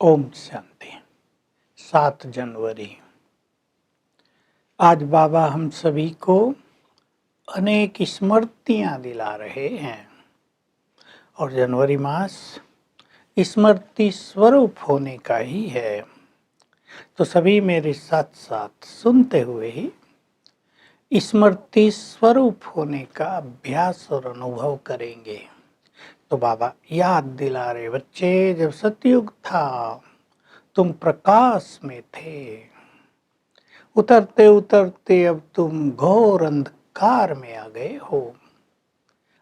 ओम शांति। 7 जनवरी। आज बाबा हम सभी को अनेक स्मृतियां दिला रहे हैं और जनवरी मास स्मृति स्वरूप होने का ही है। तो सभी मेरे साथ साथ सुनते हुए ही स्मृति स्वरूप होने का अभ्यास और अनुभव करेंगे। तो बाबा याद दिला रहे, बच्चे जब सतयुग था तुम प्रकाश में थे, उतरते उतरते अब तुम घोर अंधकार में आ गए हो।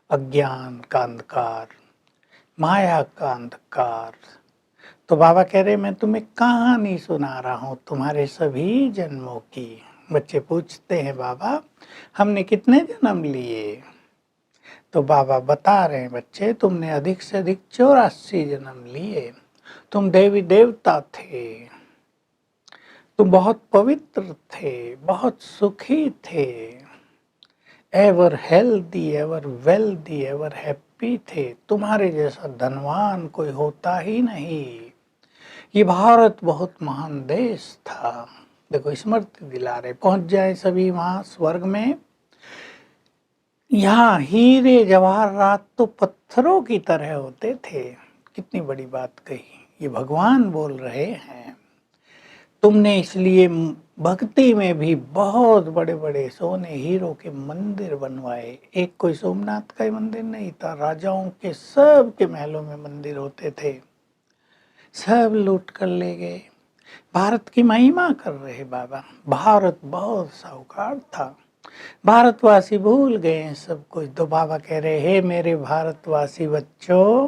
अज्ञान का अंधकार, माया का अंधकार। तो बाबा कह रहे मैं तुम्हें कहानी सुना रहा हूँ तुम्हारे सभी जन्मों की। बच्चे पूछते हैं बाबा हमने कितने जन्म लिए? तो बाबा बता रहे हैं बच्चे तुमने अधिक से अधिक 84 जन्म लिए। तुम देवी देवता थे, तुम बहुत पवित्र थे, बहुत सुखी थे, ever healthy, ever wealthy, ever happy थे। तुम्हारे जैसा धनवान कोई होता ही नहीं। ये भारत बहुत महान देश था। देखो स्मृति दिला रहे, पहुंच जाए सभी वहां स्वर्ग में। यहाँ हीरे जवाहरात तो पत्थरों की तरह होते थे। कितनी बड़ी बात कही, ये भगवान बोल रहे हैं। तुमने इसलिए भक्ति में भी बहुत बड़े बड़े सोने हीरो के मंदिर बनवाए। एक कोई सोमनाथ का ही मंदिर नहीं था, राजाओं के सब के महलों में मंदिर होते थे, सब लूट कर ले गए। भारत की महिमा कर रहे बाबा। भारत बहुत साहूकार था, भारतवासी भूल गए सब कुछ। तो बाबा कह रहे हे मेरे भारतवासी बच्चों,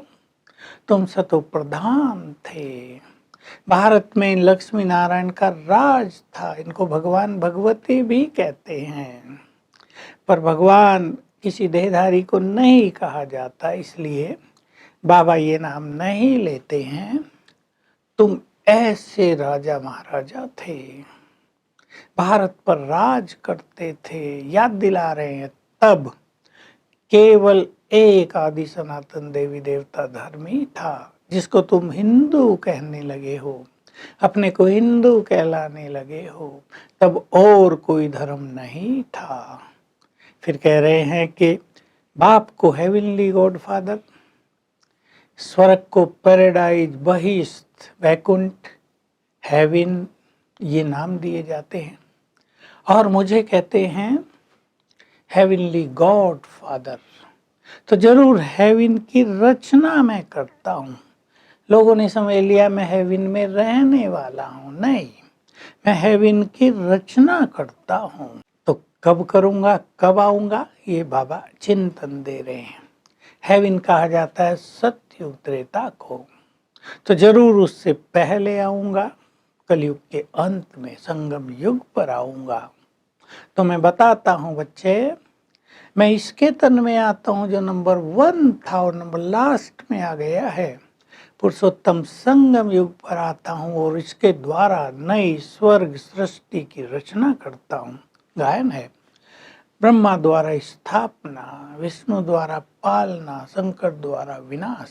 तुम सतो प्रधान थे। भारत में लक्ष्मी नारायण का राज था। इनको भगवान भगवती भी कहते हैं, पर भगवान किसी देहधारी को नहीं कहा जाता, इसलिए बाबा ये नाम नहीं लेते हैं। तुम ऐसे राजा महाराजा थे, भारत पर राज करते थे। याद दिला रहे हैं तब केवल एक आदि सनातन देवी देवता धर्म ही था, जिसको तुम हिंदू कहने लगे हो, अपने को हिंदू कहलाने लगे हो। तब और कोई धर्म नहीं था। फिर कह रहे हैं कि बाप को हेवनली गॉड फादर, स्वर्ग को पैराडाइज, बहिष्ठ, वैकुंठ, हेवन, ये नाम दिए जाते हैं। और मुझे कहते हैं हेवनली गॉड फादर। तो जरूर हेवन की रचना मैं करता हूँ। लोगों ने समझ लिया मैं हेवन में रहने वाला हूँ, नहीं, मैं हेवन की रचना करता हूँ। तो कब करूँगा, कब आऊँगा, ये बाबा चिंतन दे रहे हैं। हेवन कहा जाता है सतयुग त्रेता को, तो जरूर उससे पहले आऊँगा। कलयुग के अंत में संगम युग पर आऊँगा। तो मैं बताता हूँ बच्चे, मैं इसके तन में आता हूँ जो नंबर 1 था और नंबर लास्ट में आ गया है। पुरुषोत्तम संगम युग पर आता हूँ और इसके द्वारा नई स्वर्ग सृष्टि की रचना करता हूँ। गायन है, ब्रह्मा द्वारा स्थापना, विष्णु द्वारा पालना, शंकर द्वारा विनाश।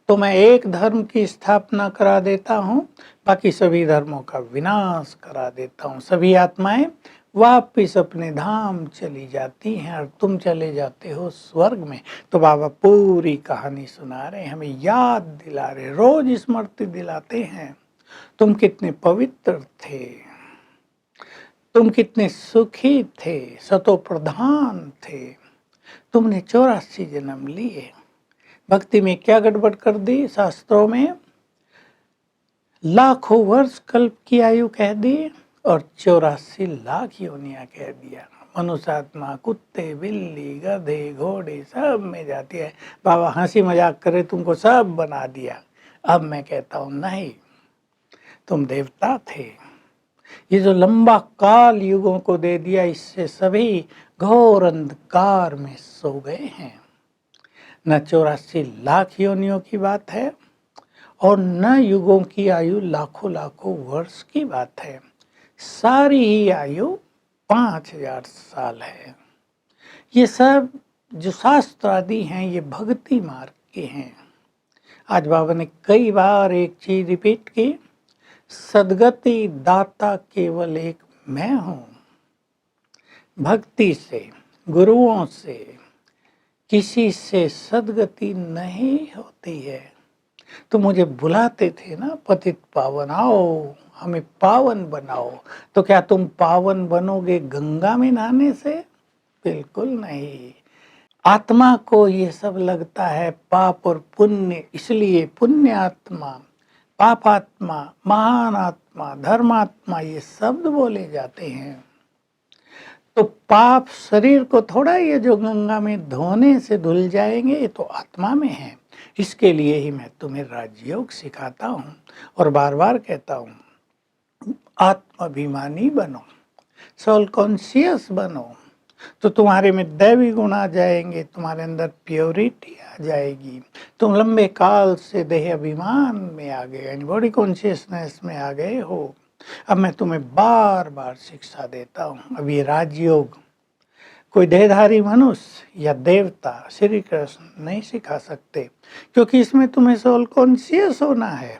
तो मैं एक धर्म की स्थापना करा देता हूँ, बाकी सभी धर्मों का विनाश करा देता हूँ। सभी आत्माएं वापिस अपने धाम चली जाती हैं और तुम चले जाते हो स्वर्ग में। तो बाबा पूरी कहानी सुना रहे हैं, हमें याद दिला रहे, रोज स्मृति दिलाते हैं। तुम कितने पवित्र थे, तुम कितने सुखी थे, सतो प्रधान थे। तुमने 84 जन्म लिए। भक्ति में क्या गड़बड़ कर दी? शास्त्रों में लाखों वर्ष कल्प की आयु कह दी और 84 लाख योनियां कह दिया। मनुष्य आत्मा कुत्ते, बिल्ली, गधे, घोड़े सब में जाती है। बाबा हंसी मजाक करे, तुमको सब बना दिया। अब मैं कहता हूँ नहीं, तुम देवता थे। ये जो लंबा काल युगों को दे दिया, इससे सभी घोर अंधकार में सो गए हैं। न 84 लाख योनियों की बात है और न युगों की आयु लाखों लाखों वर्ष की बात है। सारी ही आयु 5000 साल है। ये सब जो शास्त्र आदि हैं ये भक्ति मार्ग के हैं। आज बाबा ने कई बार एक चीज रिपीट की, सद्गति दाता केवल एक मैं हूं। भक्ति से, गुरुओं से, किसी से सद्गति नहीं होती है। तो मुझे बुलाते थे ना, पतित पावन आओ हमें पावन बनाओ, तो क्या तुम पावन बनोगे गंगा में नहाने से? बिल्कुल नहीं। आत्मा को ये सब लगता है पाप और पुण्य, इसलिए पुण्य आत्मा, पापात्मा, महान आत्मा, धर्मात्मा ये शब्द बोले जाते हैं। तो पाप शरीर को थोड़ा, ये जो गंगा में धोने से धुल जाएंगे, ये तो आत्मा में है। इसके लिए ही मैं तुम्हें राजयोग सिखाता हूँ और बार बार कहता हूँ, आत्माभिमानी बनो, सोल कॉन्शियस बनो, तो तुम्हारे में दैवी गुण आ जाएंगे, तुम्हारे अंदर प्योरिटी आ जाएगी। तुम लंबे काल से देह अभिमान में आ गए, यानी बॉडी कॉन्शियसनेस में आ गए हो। अब मैं तुम्हें बार बार शिक्षा देता हूँ। अब ये राजयोग कोई देहधारी मनुष्य या देवता, श्री कृष्ण नहीं सिखा सकते, क्योंकि इसमें तुम्हें सोल कॉन्शियस होना है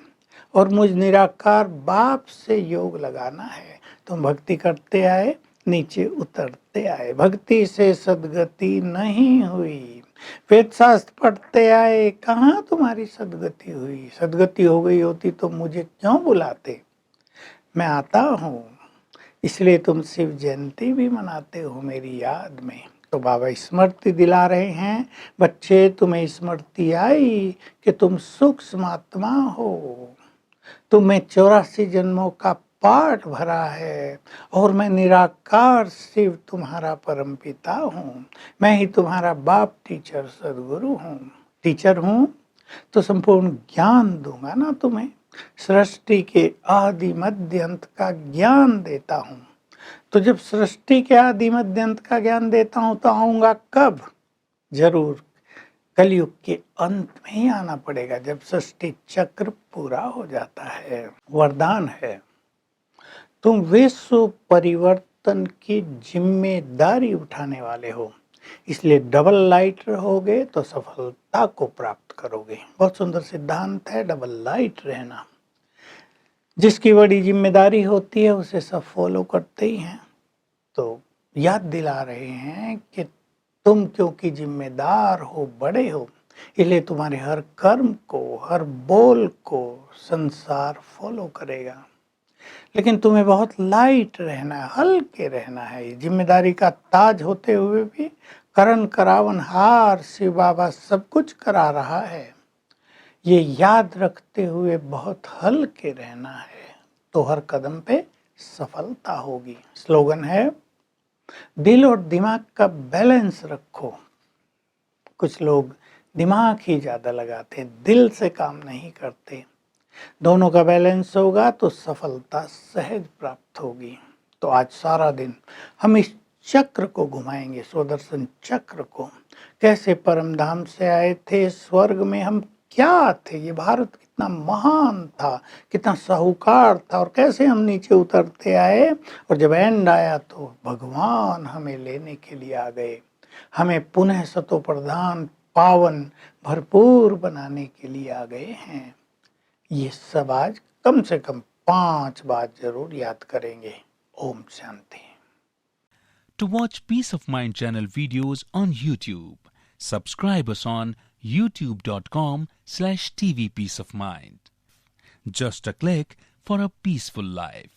और मुझ निराकार बाप से योग लगाना है। तुम भक्ति करते आए, नीचे उतरते आए, भक्ति से सद्गति नहीं हुई। वेद शास्त्र पढ़ते आए, कहाँ तुम्हारी सद्गति हुई? सद्गति हो गई होती तो मुझे क्यों बुलाते? मैं आता हूँ, इसलिए तुम शिव जयंती भी मनाते हो मेरी याद में। तो बाबा स्मृति दिला रहे हैं, बच्चे तुम्हें स्मृति आई कि तुम सूक्ष्म आत्मा हो, तुम्हें 84 जन्मों का पाठ भरा है और मैं निराकार शिव तुम्हारा परम पिता हूँ। मैं ही तुम्हारा बाप, टीचर, सदगुरु हूँ। टीचर हूँ तो संपूर्ण ज्ञान दूंगा ना तुम्हें, सृष्टि के आदि मध्य अंत का ज्ञान देता हूँ। तो जब सृष्टि के आदि मध्य अंत का ज्ञान देता हूँ तो आऊंगा कब? जरूर कलयुग के अंत में ही आना पड़ेगा, जब सृष्टि चक्र पूरा हो जाता है। वरदान है, तुम विश्व परिवर्तन की जिम्मेदारी उठाने वाले हो, इसलिए डबल लाइट रहोगे तो सफलता को प्राप्त करोगे। बहुत सुंदर सिद्धांत है डबल लाइट रहना। जिसकी बड़ी जिम्मेदारी होती है उसे सब फॉलो करते ही हैं। तो याद दिला रहे हैं कि तुम क्योंकि जिम्मेदार हो, बड़े हो, इसलिए तुम्हारे हर कर्म को, हर बोल को संसार फॉलो करेगा। लेकिन तुम्हें बहुत लाइट रहना है, हल्के रहना है। जिम्मेदारी का ताज होते हुए भी करण करावन हार शिव बाबा सब कुछ करा रहा है, ये याद रखते हुए बहुत हल्के रहना है, तो हर कदम पे सफलता होगी। स्लोगन है, दिल और दिमाग का बैलेंस रखो। कुछ लोग दिमाग ही ज्यादा लगाते हैं, दिल से काम नहीं करते। दोनों का बैलेंस होगा तो सफलता सहज प्राप्त होगी। तो आज सारा दिन हम इस चक्र को घुमाएंगे, स्वदर्शन चक्र को। कैसे परम धाम से आए थे, स्वर्ग में हम क्या थे, ये भारत कितना महान था, कितना साहूकार था, और कैसे हम नीचे उतरते आए, और जब एंड आया तो भगवान हमें लेने के लिए आ गए, हमें पुनः सतो प्रधान, पावन, भरपूर बनाने के लिए आ गए हैं। ये सब आज कम से कम 5 बार जरूर याद करेंगे। Om Shanti. To watch Peace of Mind channel videos on YouTube, subscribe us on youtube.com/tvpeaceofmind. Just a click for a peaceful life.